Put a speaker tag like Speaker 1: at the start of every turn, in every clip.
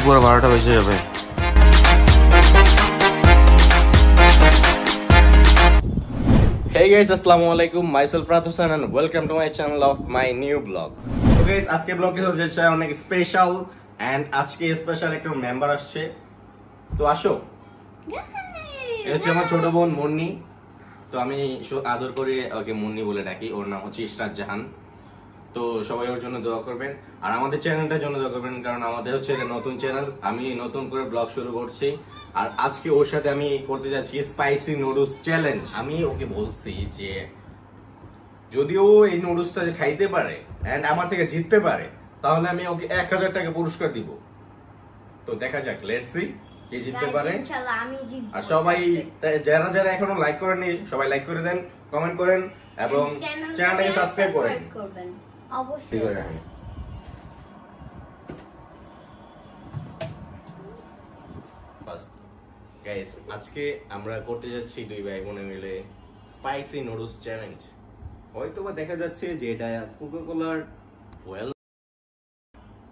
Speaker 1: পুরো 12টা বেজে যাবে। Hey guys, Assalamualaikum. Myself Rahat Hussain and welcome to my channel of my new vlog.
Speaker 2: তো guys আজকে ব্লগটি হচ্ছে অনেক স্পেশাল এন্ড আজকে স্পেশাল একটা মেম্বার আসছে। তো আসো। এটা হচ্ছে আমার ছোট বোন মুন্নি। তো আমি আদর করে ওকে মুন্নি বলে ডাকি। ওর নাম হচ্ছে ইশরাত জাহান। তো সবাই ওর জন্য দোয়া করবেন আর আমাদের চ্যানেলটার জন্য দোয়া করবেন, কারণ আমাদের হচ্ছে এটা নতুন চ্যানেল। আমি নতুন করে ব্লগ শুরু করছি আর আজকে ওর সাথে আমি করতে যাচ্ছি স্পাইসি নুডলস চ্যালেঞ্জ। আমি ওকে বলছি যে যদিও এই নুডলসটা খাইতে পারে এন্ড আমার থেকে জিততে পারে তাহলে আমি ওকে 1000 টাকা পুরস্কার দিব। তো দেখা যাক, লেটস সি কে জিততে পারে।
Speaker 3: ইনশাআল্লাহ আমি জিতব।
Speaker 2: আর সবাই যারা যারা এখনো লাইক করেননি সবাই লাইক করে দেন, কমেন্ট করেন এবং চ্যানেলটাকে সাবস্ক্রাইব করবেন
Speaker 3: অবশ্যই।
Speaker 2: গাইস আজকে আমরা করতে যাচ্ছি দুই ভাই বোনে মিলে স্পাইসি নুডলস চ্যালেঞ্জ। হয়তো বা দেখা যাচ্ছে যে এটা কোকাকোলার ফুয়েল,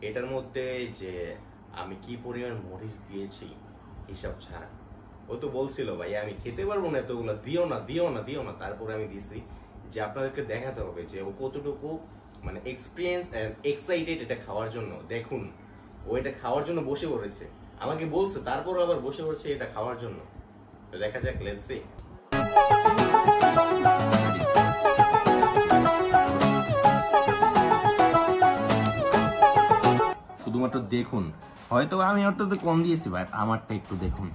Speaker 2: এটার মধ্যে যে আমি কি পরিমাণ মরিচ দিয়েছি হিসাব ছাড়া। ও তো বলছিল ভাই আমি খেতে পারবো না এতগুলো, দিও না দিও না দিও না। তারপরে আমি দিছি যে আপনাদেরকে দেখাতে হবে যে ও কতটুকু মানে এক্সপিরিয়েন্স এন্ড এক্সাইটেড এটা খাওয়ার জন্য। দেখুন ও এটা খাওয়ার জন্য বসে পড়েছে, আমাকে বলছে তারপরও আবার বসে পড়ছে এটা খাওয়ার জন্য। তো দেখা যাক, লেটস সি। শুধুমাত্র দেখুন, হয়তো আমি ওরটাতে কম দিয়েছি বাট আমারটা একটু দেখুন।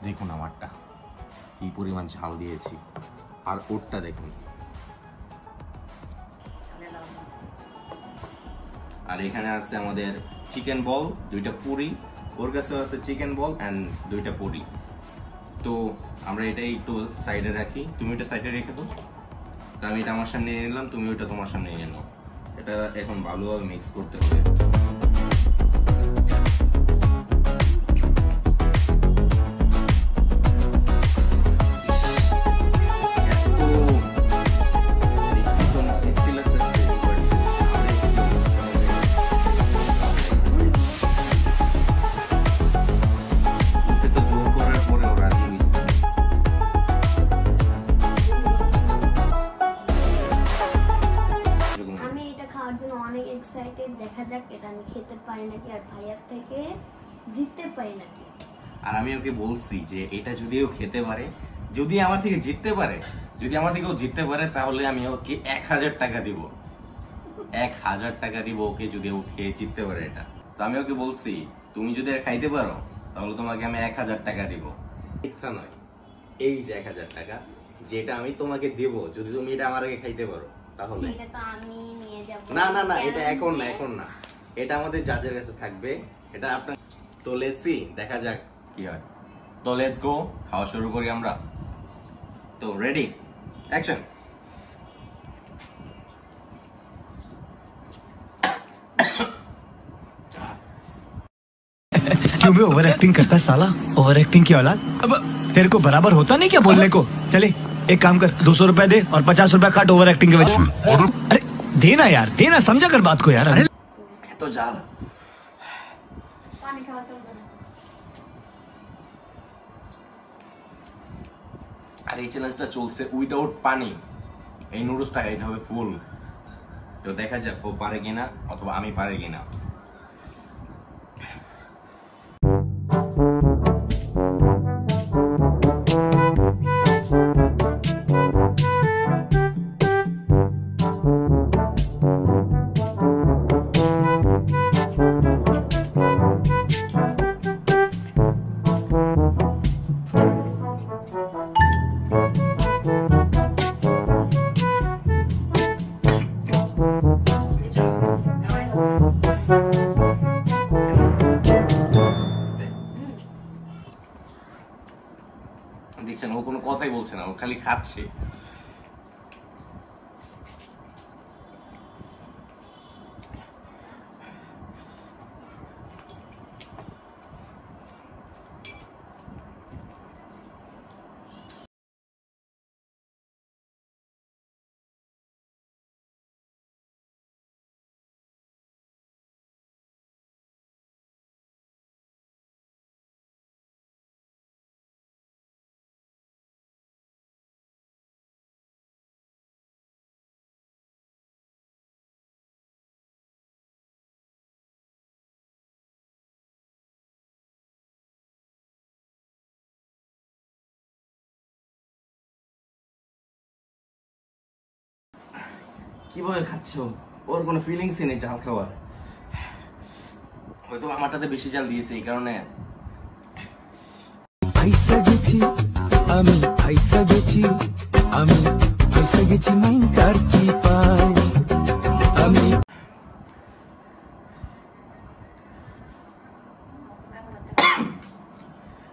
Speaker 2: দেখুন আমারটা কি পরিমাণ ঝাল দিয়েছি আর ওরটা দেখুন। আর এখানে আছে আমাদের চিকেন বল, 2টা পুরি। ওর কাছে আছে চিকেন বল এন্ড 2টা পুরি। তো আমরা এটা একটু সাইডে রাখি, তুমি ওটা সাইডে রেখে দাও। তো আমি এটা আমার সামনে নিয়ে নিলাম, তুমি ওটা তোমার সামনে নিয়ে নাও। এটা এখন ভালোভাবে মিক্স করতে হবে।
Speaker 3: অনেক এক্সাইটেড, দেখা যাক এটা আমি খেতে পারি নাকি আর ভাইয়ার থেকে জিততে পারি নাকি।
Speaker 2: আর আমি ওকে বলছি যে এটা যদি ও খেতে পারে, যদি আমার থেকে জিততে পারে, যদি আমার থেকে ও জিততে পারে তাহলে আমি ওকে 1000 টাকা দিব। 1000 টাকা দিব ওকে যদি ও খেয়ে জিততে পারে এটা। তো আমি ওকে বলছি তুমি যদি এটা খাইতে পারো তাহলে তোমাকে আমি 1000 টাকা দিব। মিথ্যা নয়, এই যে 1000 টাকা যেটা আমি তোমাকে দেব যদি তুমি এটা আমার আগে খাইতে পারো তাহলে।
Speaker 3: এটা তো আমি নিয়ে যাব।
Speaker 2: না না না, এটা এখন না, এখন না, এটা আমাদের জাজের কাছে থাকবে। এটা আপনার। তো লেটস সি, দেখা যাক কি হয়। তো লেটস গো, খাওয়া শুরু করি আমরা। তো রেডি, অ্যাকশন।
Speaker 4: क्यों भी ओवर एक्टिंग करता है साला? ओवर एक्टिंग की औलाद। अब तेरे को बराबर होता नहीं क्या बोलने को? चले एक काम कर, 200 रुपए दे और 50 रुपए काट ओवर एक्टिंग के वजह। अरे देना यार, देना, समझा कर बात को यार। अरे
Speaker 2: তো জাল
Speaker 3: পানি খাওয়া চলবে না।
Speaker 2: আর এই চ্যালেঞ্জটা চলছে উইদাউট পানি। এই নুডলসটা খাইতে হবে ফুল। তো দেখা যাক ও পারে কিনা অথবা আমি পারি কিনা। দেখছেন ও কোনো কথাই বলছে না, ও খালি খাচ্ছে। কিভাবে খাচ্ছ? ওর কোনো ফিলিংসই নেই ঝাল খাওয়ার। হয়তো আমারটাতে বেশি জাল দিয়েছে এই কারণে।
Speaker 5: আইসা গেছি আমি, আইসা গেছি আমি, আইসা গেছি মাইন কারচি পাই আমি।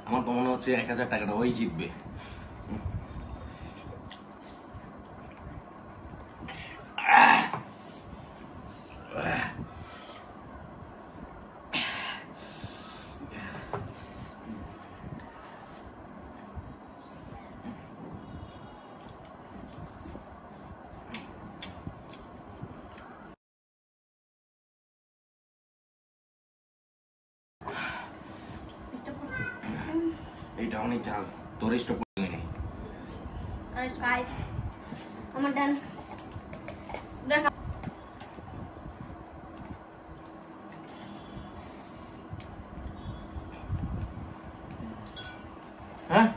Speaker 2: আমার তো মনে হচ্ছে 1000 টাকাটা ওই জিতবে। এটা অনেক ঝাল, তোর ইষ্ট পড়ে নেই।
Speaker 3: গাইস আমার ডান দেখা
Speaker 2: হ্যাঁ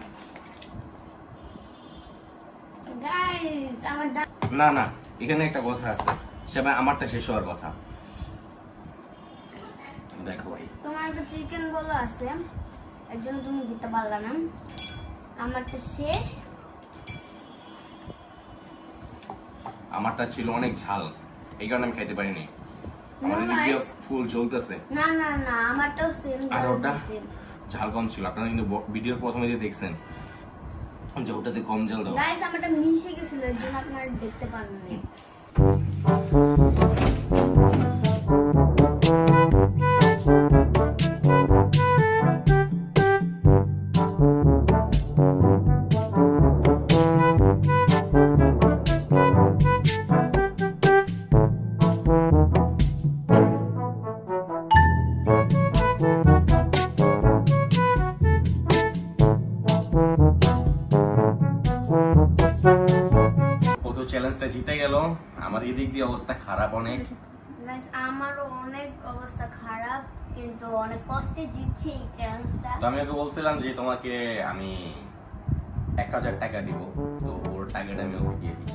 Speaker 3: গাইস আমার ডান।
Speaker 2: না না, এখানে একটা কথা আছে, সেটা আমারটা শেষ হওয়ার কথা। দেখো ভাই,
Speaker 3: তোমার একটা চিকেন বলো আছে, এর জন্য তুমি জিততে পারলা না। আমারটা শেষ।
Speaker 2: আমারটা ছিল অনেক ঝাল, এই কারণে আমি খাইতে পারিনি। আমাদের দিক দিয়ে ফুল জ্বলতেছে।
Speaker 3: না না না, আমারটাও সেম
Speaker 2: আর ওটা
Speaker 3: সেম।
Speaker 2: ঝাল কম ছিল। আপনারা কিন্তু ভিডিওর প্রথমে যে দেখছেন যে ওটাতে কম ঝাল দাও।
Speaker 3: গাইস আমারটা মিশে গেছিল, এর জন্য আপনারা দেখতে পাননি।
Speaker 2: চ্যালেঞ্জটা জিতে গেল। আমার এই দিক দিয়ে অবস্থা খারাপ অনেক।
Speaker 3: গাইস আমারও অনেক অবস্থা খারাপ, কিন্তু অনেক কষ্টে জিতছি এই চ্যালেঞ্জটা।
Speaker 2: তো আমি ওকে বলছিলাম যে তোমাকে আমি 1000 টাকা দিব, তো ওর টাকাটা আমি ওকে দিয়ে দিই।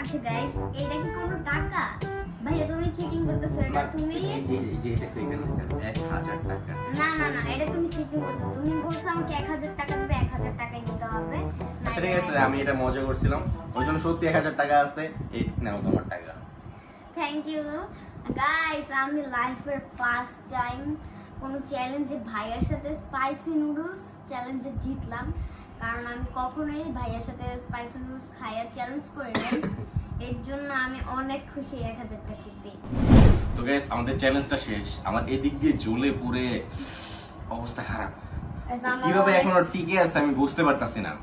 Speaker 3: আচ্ছা গাইস, এটা কি কোনো টাকা? ভাইয়া তুমি চিটিং করতেছো, এটা তুমি
Speaker 2: যে দেখো এখানে 1000 টাকা।
Speaker 3: না না না, এটা তুমি চিটিং করছো। তুমি বলছো আমাকে 1000 টাকা দিবে, 1000 টাকাই দিতে হবে।
Speaker 2: আচ্ছা ঠিক আছে, আমি এটা মজা করছিলাম। ওই জন্য সত্যি 1000 টাকা আছে, এই নাও তোমার টাকা।
Speaker 3: Thank you guys. আমি লাইফের ফার্স্ট টাইম কোনো চ্যালেঞ্জে ভাইয়ার সাথে স্পাইসি নুডলস চ্যালেঞ্জে জিতলাম, কারণ আমি কখনোই ভাইয়ার সাথে স্পাইসি নুডলস খাইয়া চ্যালেঞ্জ করি নাই। এর জন্য আমি অনেক খুশি 1000 টাকা পেয়ে।
Speaker 2: তো গাইস, আমাদের চ্যালেঞ্জটা শেষ। আমার এদিক দিয়ে জ্বলে পুড়ে অবস্থা খারাপ। কিভাবে এখনো টিকে আছে আমি বুঝতে পারতাছি না,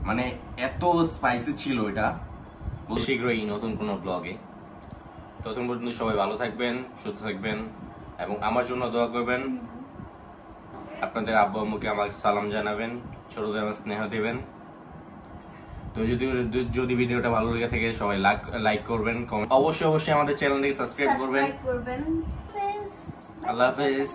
Speaker 2: মানে এত স্পাইসি ছিল এটা। শীঘ্রই নতুন কোনো ব্লগে। ততক্ষণ পর্যন্ত সবাই ভালো থাকবেন, সুস্থ থাকবেন এবং আমার জন্য দোয়া করবেন। আপনাদের আব্বু আম্মুকে আমার সালাম জানাবেন, ছোটদের আমার স্নেহ দেবেন। তো যদি ভিডিওটা ভালো লেগে থাকে সবাই লাইক করবেন, অবশ্যই আমাদের চ্যানেলটিকে সাবস্ক্রাইব করবেন।
Speaker 3: করবেন।
Speaker 2: আল্লাহ হাফেজ।